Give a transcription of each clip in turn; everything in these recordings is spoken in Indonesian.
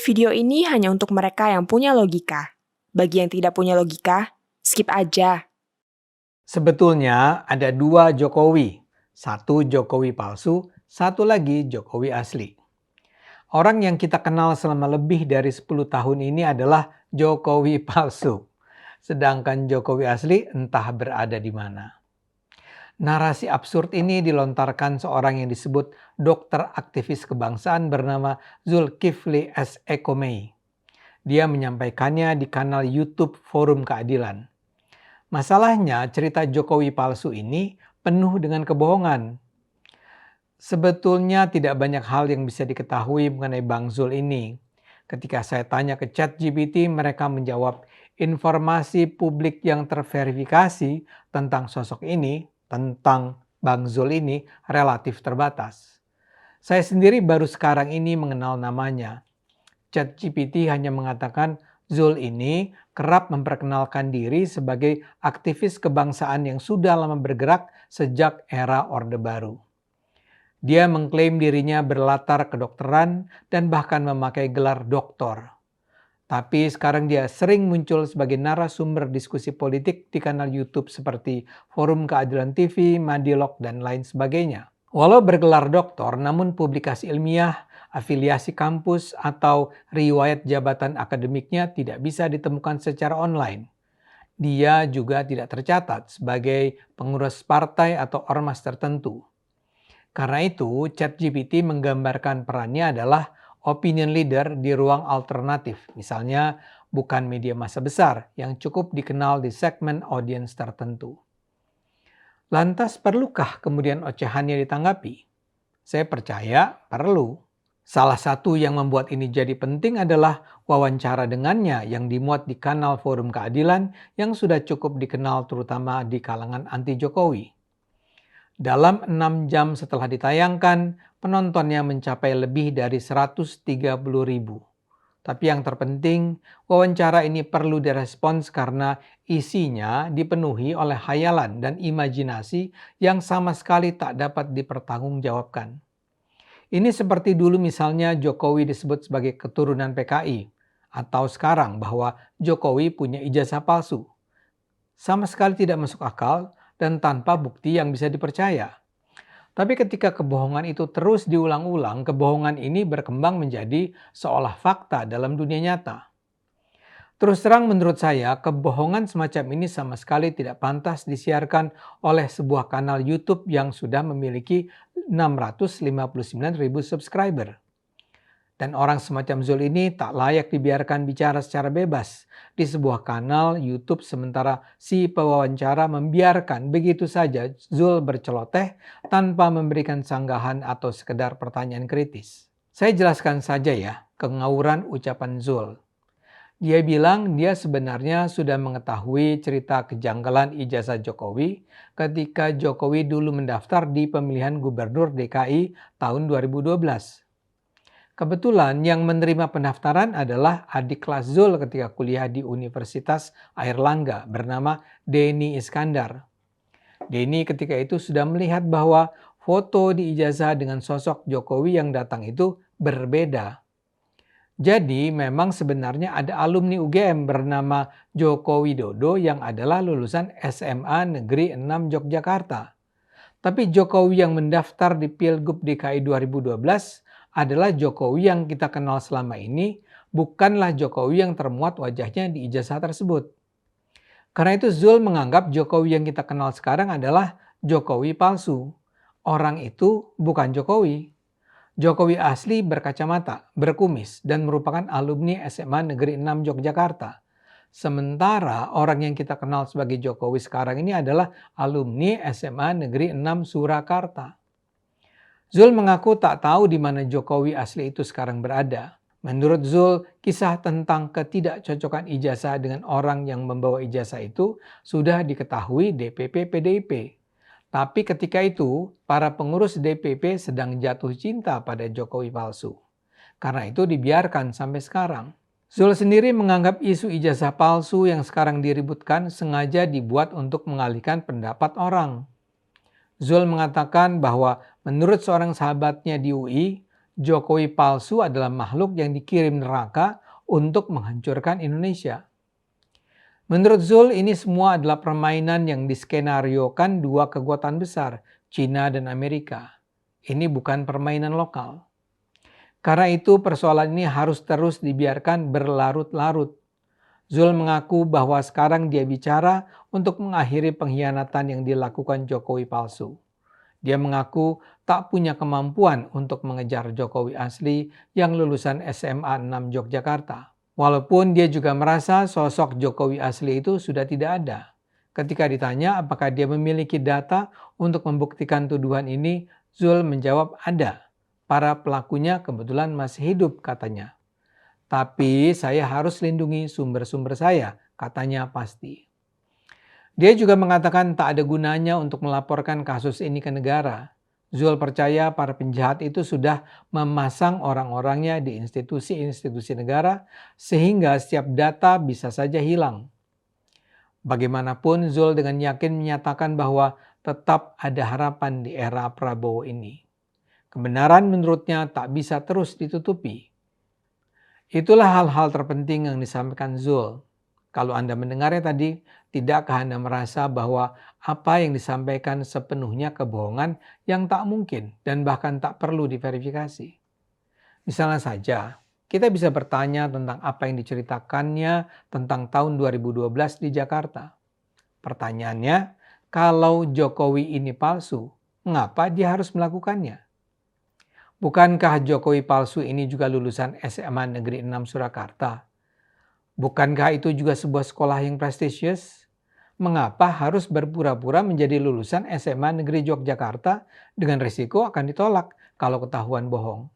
Video ini hanya untuk mereka yang punya logika. Bagi yang tidak punya logika, skip aja. Sebetulnya ada dua Jokowi. Satu Jokowi palsu, satu lagi Jokowi asli. Orang yang kita kenal selama lebih dari 10 tahun ini adalah Jokowi palsu. Sedangkan Jokowi asli entah berada di mana. Narasi absurd ini dilontarkan seorang yang disebut dokter aktivis kebangsaan bernama Zulkifli S. Ekomei. Dia menyampaikannya di kanal YouTube Forum Keadilan. Masalahnya cerita Jokowi palsu ini penuh dengan kebohongan. Sebetulnya tidak banyak hal yang bisa diketahui mengenai Bang Zul ini. Ketika saya tanya ke ChatGPT, mereka menjawab informasi publik yang terverifikasi tentang sosok ini, tentang Bang Zul ini relatif terbatas. Saya sendiri baru sekarang ini mengenal namanya. ChatGPT hanya mengatakan Zul ini kerap memperkenalkan diri sebagai aktivis kebangsaan yang sudah lama bergerak sejak era Orde Baru. Dia mengklaim dirinya berlatar kedokteran dan bahkan memakai gelar doktor. Tapi sekarang dia sering muncul sebagai narasumber diskusi politik di kanal YouTube seperti Forum Keadilan TV, Madilog, dan lain sebagainya. Walau bergelar doktor, namun publikasi ilmiah, afiliasi kampus, atau riwayat jabatan akademiknya tidak bisa ditemukan secara online. Dia juga tidak tercatat sebagai pengurus partai atau ormas tertentu. Karena itu, ChatGPT menggambarkan perannya adalah opinion leader di ruang alternatif, misalnya bukan media massa besar yang cukup dikenal di segmen audiens tertentu. Lantas perlukah kemudian ocehannya ditanggapi? Saya percaya perlu. Salah satu yang membuat ini jadi penting adalah wawancara dengannya yang dimuat di kanal Forum Keadilan yang sudah cukup dikenal terutama di kalangan anti Jokowi. Dalam 6 jam setelah ditayangkan, penontonnya mencapai lebih dari 130.000. Tapi yang terpenting, wawancara ini perlu direspons karena isinya dipenuhi oleh khayalan dan imajinasi yang sama sekali tak dapat dipertanggungjawabkan. Ini seperti dulu misalnya Jokowi disebut sebagai keturunan PKI, atau sekarang bahwa Jokowi punya ijazah palsu. Sama sekali tidak masuk akal dan tanpa bukti yang bisa dipercaya. Tapi ketika kebohongan itu terus diulang-ulang, kebohongan ini berkembang menjadi seolah fakta dalam dunia nyata. Terus terang menurut saya, kebohongan semacam ini sama sekali tidak pantas disiarkan oleh sebuah kanal YouTube yang sudah memiliki 659.000 subscriber. Dan orang semacam Zul ini tak layak dibiarkan bicara secara bebas di sebuah kanal YouTube sementara si pewawancara membiarkan begitu saja Zul berceloteh tanpa memberikan sanggahan atau sekedar pertanyaan kritis. Saya jelaskan saja ya kengawuran ucapan Zul. Dia bilang dia sebenarnya sudah mengetahui cerita kejanggalan ijazah Jokowi ketika Jokowi dulu mendaftar di pemilihan gubernur DKI tahun 2012. Kebetulan yang menerima pendaftaran adalah adik kelas Zul ketika kuliah di Universitas Airlangga bernama Denny Iskandar. Denny ketika itu sudah melihat bahwa foto di ijazah dengan sosok Jokowi yang datang itu berbeda. Jadi memang sebenarnya ada alumni UGM bernama Joko Widodo yang adalah lulusan SMA Negeri 6 Yogyakarta. Tapi Jokowi yang mendaftar di Pilgub DKI 2012 adalah Jokowi yang kita kenal selama ini, bukanlah Jokowi yang termuat wajahnya di ijazah tersebut. Karena itu Zul menganggap Jokowi yang kita kenal sekarang adalah Jokowi palsu. Orang itu bukan Jokowi. Jokowi asli berkacamata, berkumis, dan merupakan alumni SMA Negeri 6 Yogyakarta. Sementara orang yang kita kenal sebagai Jokowi sekarang ini adalah alumni SMA Negeri 6 Surakarta. Zul mengaku tak tahu di mana Jokowi asli itu sekarang berada. Menurut Zul, kisah tentang ketidakcocokan ijazah dengan orang yang membawa ijazah itu sudah diketahui DPP PDIP. Tapi ketika itu, para pengurus DPP sedang jatuh cinta pada Jokowi palsu. Karena itu dibiarkan sampai sekarang. Zul sendiri menganggap isu ijazah palsu yang sekarang diributkan sengaja dibuat untuk mengalihkan pendapat orang. Zul mengatakan bahwa menurut seorang sahabatnya di UI, Jokowi palsu adalah makhluk yang dikirim neraka untuk menghancurkan Indonesia. Menurut Zul, ini semua adalah permainan yang diskenariokan dua kekuatan besar, China dan Amerika. Ini bukan permainan lokal. Karena itu persoalan ini harus terus dibiarkan berlarut-larut. Zul mengaku bahwa sekarang dia bicara untuk mengakhiri pengkhianatan yang dilakukan Jokowi palsu. Dia mengaku tak punya kemampuan untuk mengejar Jokowi asli yang lulusan SMA 6 Yogyakarta. Walaupun dia juga merasa sosok Jokowi asli itu sudah tidak ada. Ketika ditanya apakah dia memiliki data untuk membuktikan tuduhan ini, Zul menjawab ada. Para pelakunya kebetulan masih hidup, katanya. Tapi saya harus lindungi sumber-sumber saya, katanya pasti. Dia juga mengatakan tak ada gunanya untuk melaporkan kasus ini ke negara. Zul percaya para penjahat itu sudah memasang orang-orangnya di institusi-institusi negara sehingga setiap data bisa saja hilang. Bagaimanapun Zul dengan yakin menyatakan bahwa tetap ada harapan di era Prabowo ini. Kebenaran menurutnya tak bisa terus ditutupi. Itulah hal-hal terpenting yang disampaikan Zul. Kalau Anda mendengarnya tadi, tidakkah Anda merasa bahwa apa yang disampaikan sepenuhnya kebohongan yang tak mungkin dan bahkan tak perlu diverifikasi? Misalnya saja, kita bisa bertanya tentang apa yang diceritakannya tentang tahun 2012 di Jakarta. Pertanyaannya, kalau Jokowi ini palsu, mengapa dia harus melakukannya? Bukankah Jokowi palsu ini juga lulusan SMA Negeri 6 Surakarta? Bukankah itu juga sebuah sekolah yang prestisius? Mengapa harus berpura-pura menjadi lulusan SMA Negeri Yogyakarta dengan risiko akan ditolak kalau ketahuan bohong?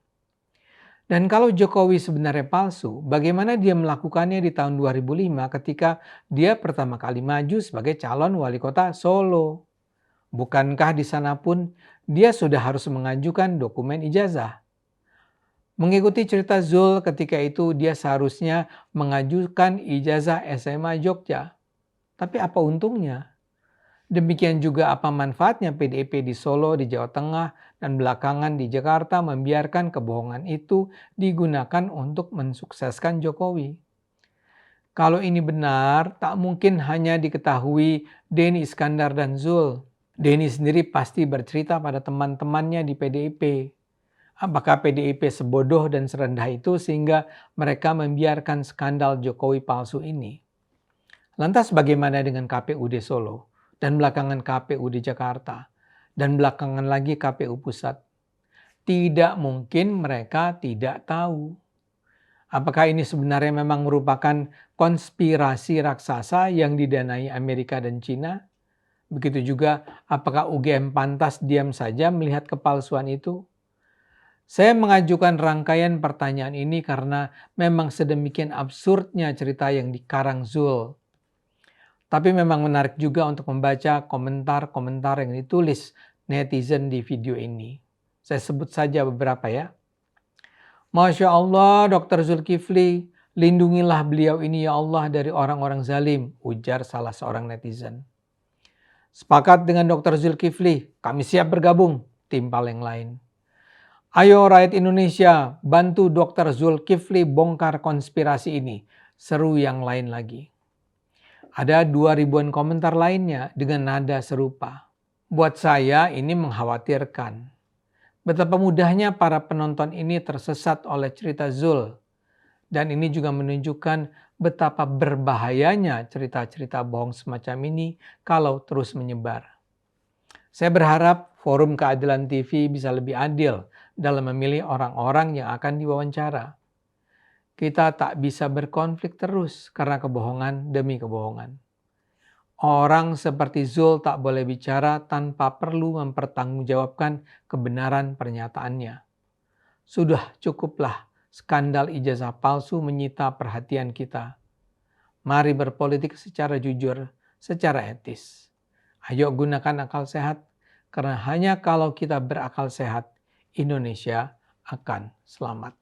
Dan kalau Jokowi sebenarnya palsu, bagaimana dia melakukannya di tahun 2005 ketika dia pertama kali maju sebagai calon wali kota Solo? Bukankah di sana pun dia sudah harus mengajukan dokumen ijazah? Mengikuti cerita Zul, ketika itu dia seharusnya mengajukan ijazah SMA Jogja. Tapi apa untungnya? Demikian juga apa manfaatnya PDIP di Solo, di Jawa Tengah, dan belakangan di Jakarta membiarkan kebohongan itu digunakan untuk mensukseskan Jokowi. Kalau ini benar, tak mungkin hanya diketahui Denny Iskandar dan Zul. Denny sendiri pasti bercerita pada teman-temannya di PDIP. Apakah PDIP sebodoh dan serendah itu sehingga mereka membiarkan skandal Jokowi palsu ini? Lantas bagaimana dengan KPUD Solo dan belakangan KPUD Jakarta dan belakangan lagi KPU Pusat? Tidak mungkin mereka tidak tahu. Apakah ini sebenarnya memang merupakan konspirasi raksasa yang didanai Amerika dan China? Begitu juga apakah UGM pantas diam saja melihat kepalsuan itu? Saya mengajukan rangkaian pertanyaan ini karena memang sedemikian absurdnya cerita yang dikarang Zul. Tapi memang menarik juga untuk membaca komentar-komentar yang ditulis netizen di video ini. Saya sebut saja beberapa ya. Masya Allah, Dr. Zulkifli, lindungilah beliau ini ya Allah dari orang-orang zalim, ujar salah seorang netizen. Sepakat dengan Dr. Zulkifli, kami siap bergabung, timpal yang lain. Ayo rakyat Indonesia, bantu Dr. Zulkifli bongkar konspirasi ini. Seru yang lain lagi. Ada 2.000-an komentar lainnya dengan nada serupa. Buat saya ini mengkhawatirkan. Betapa mudahnya para penonton ini tersesat oleh cerita Zul. Dan ini juga menunjukkan betapa berbahayanya cerita-cerita bohong semacam ini kalau terus menyebar. Saya berharap Forum Keadilan TV bisa lebih adil dalam memilih orang-orang yang akan diwawancara. Kita tak bisa berkonflik terus karena kebohongan demi kebohongan. Orang seperti Zul tak boleh bicara tanpa perlu mempertanggungjawabkan kebenaran pernyataannya. Sudah cukuplah skandal ijazah palsu menyita perhatian kita. Mari berpolitik secara jujur, secara etis. Ayo gunakan akal sehat, karena hanya kalau kita berakal sehat, Indonesia akan selamat.